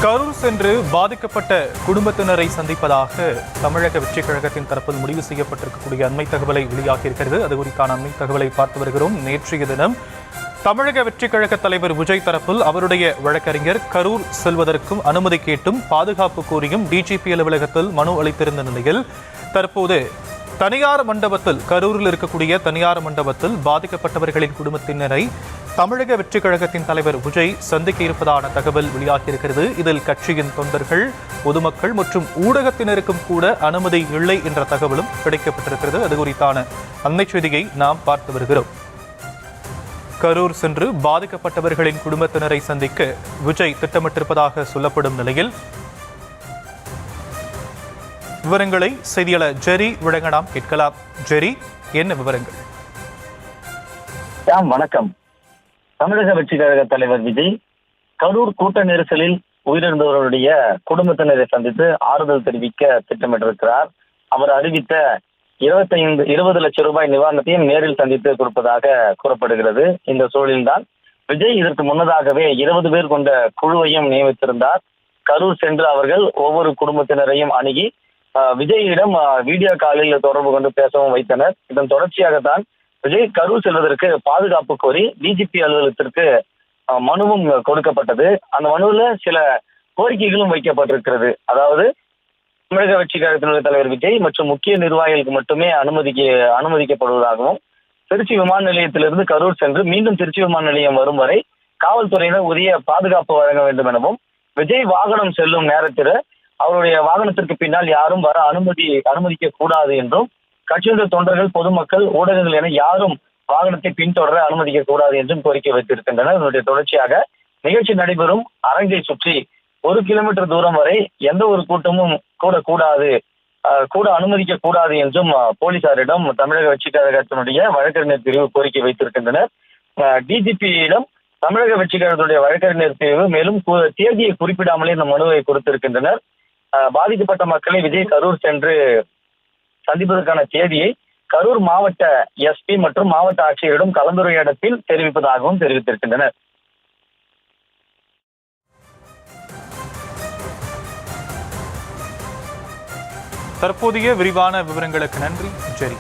கரூர் சென்று பாதிக்கப்பட்ட குடும்பத்தினரை சந்திப்பதாக தமிழக வெற்றிக் கழகத்தின் தரப்பில் முடிவு செய்யப்பட்டிருக்கக்கூடிய அண்மை தகவலை வெளியாகியிருக்கிறது. அது குறித்தான அண்மை தகவலை பார்த்து வருகிறோம். நேற்றைய தினம் தமிழக வெற்றிக் கழக தலைவர் விஜய் தரப்பில் அவருடைய வழக்கறிஞர் கரூர் செல்வதற்கும் அனுமதி கேட்டும் பாதுகாப்பு கோரியும் டிஜிபி அலுவலகத்தில் மனு அளித்திருந்த நிலையில் தற்போது தனியார் மண்டபத்தில் கரூரில் இருக்கக்கூடிய தனியார் மண்டபத்தில் பாதிக்கப்பட்டவர்களின் குடும்பத்தினரை தமிழக வெற்றிக் கழகத்தின் தலைவர் விஜய் சந்திக்க இருப்பதான தகவல் வெளியாகியிருக்கிறது. இதில் கட்சியின் தொண்டர்கள், பொதுமக்கள் மற்றும் ஊடகத்தினருக்கும் கூட அனுமதி இல்லை என்ற தகவலும் கிடைக்கப்பட்டிருக்கிறது. அது குறித்தான அண்மை செய்தியை நாம் பார்த்து வருகிறோம். கரூர் சென்று பாதிக்கப்பட்டவர்களின் குடும்பத்தினரை சந்திக்க விஜய் திட்டமிட்டிருப்பதாக சொல்லப்படும் நிலையில் விவரங்களை செய்தியாளர் ஜெரி வழங்க நாம் கேட்கலாம். ஜெரி, என்ன விவரங்கள்? வணக்கம். தமிழக வெற்றிக் கழக தலைவர் விஜய் கரூர் கூட்ட நெரிசலில் உயிரிழந்தவர்களுடைய குடும்பத்தினரை சந்தித்து ஆறுதல் தெரிவிக்க திட்டமிட்டிருக்கிறார். அவர் அறிவித்த 20 லட்சம் ரூபாய் நிவாரணத்தையும் நேரில் சந்தித்து கொடுப்பதாக கூறப்படுகிறது. இந்த சூழலில்தான் விஜய் இதற்கு முன்னதாகவே 20 பேர் கொண்ட குழுவையும் நியமித்திருந்தார். கரூர் சென்று அவர்கள் ஒவ்வொரு குடும்பத்தினரையும் அணுகி விஜயிடம் வீடியோ காலில் தொடர்பு கொண்டு பேசவும் வைத்தனர். இதன் தொடர்ச்சியாகத்தான் விஜய் கரூர் செல்வதற்கு பாதுகாப்பு கோரி டிஜிபி அலுவலகத்திற்கு மனுவும் கொடுக்கப்பட்டது. அந்த மனுவில் சில கோரிக்கைகளும் வைக்கப்பட்டிருக்கிறது. அதாவது தமிழக வெற்றிக் கழகத்தினுடைய தலைவர் விஜய் மற்றும் முக்கிய நிர்வாகிகளுக்கு மட்டுமே அனுமதிக்கப்படுவதாகவும், திருச்சி விமான நிலையத்திலிருந்து கரூர் சென்று மீண்டும் திருச்சி விமான நிலையம் வரும் வரை காவல்துறையினர் உரிய பாதுகாப்பு வழங்க வேண்டும் எனவும், விஜய் வாகனம் செல்லும் நேரத்தில் அவருடைய வாகனத்திற்கு பின்னால் யாரும் வர அனுமதிக்க கூடாது என்றும், கட்சியினுடைய தொண்டர்கள், பொதுமக்கள், ஊடகங்கள் என யாரும் வாகனத்தை பின்தொடர அனுமதிக்க கூடாது என்றும் கோரிக்கை வைத்திருக்கின்றனர். இதனுடைய தொடர்ச்சியாக நிகழ்ச்சி நடைபெறும் அரங்கை சுற்றி 1 கிலோமீட்டர் தூரம் வரை எந்த ஒரு கூட்டமும் கூட அனுமதிக்க கூடாது என்றும் போலீசாரிடம் தமிழக வெற்றிக் கழகத்தினுடைய வழக்கறிஞர் பிரிவு கோரிக்கை வைத்திருக்கின்றனர். டிஜிபியிடம் தமிழக வெற்றிக் கழகத்துடைய வழக்கறிஞர் பிரிவு மேலும் தேதியை குறிப்பிடாமலே இந்த மனுவை கொடுத்திருக்கின்றனர். பாதிக்கப்பட்ட மக்களை விஜய் கரூர் சென்று சந்திப்பதற்கான தேதியை கரூர் மாவட்ட எஸ்பி மற்றும் மாவட்ட ஆட்சியரிடம் கலந்துரையாடத்தில் தெரிவிப்பதாகவும் தெரிவித்திருக்கின்றனர். தற்போதைய விரிவான விவரங்களுக்கு நன்றி ஜெரி.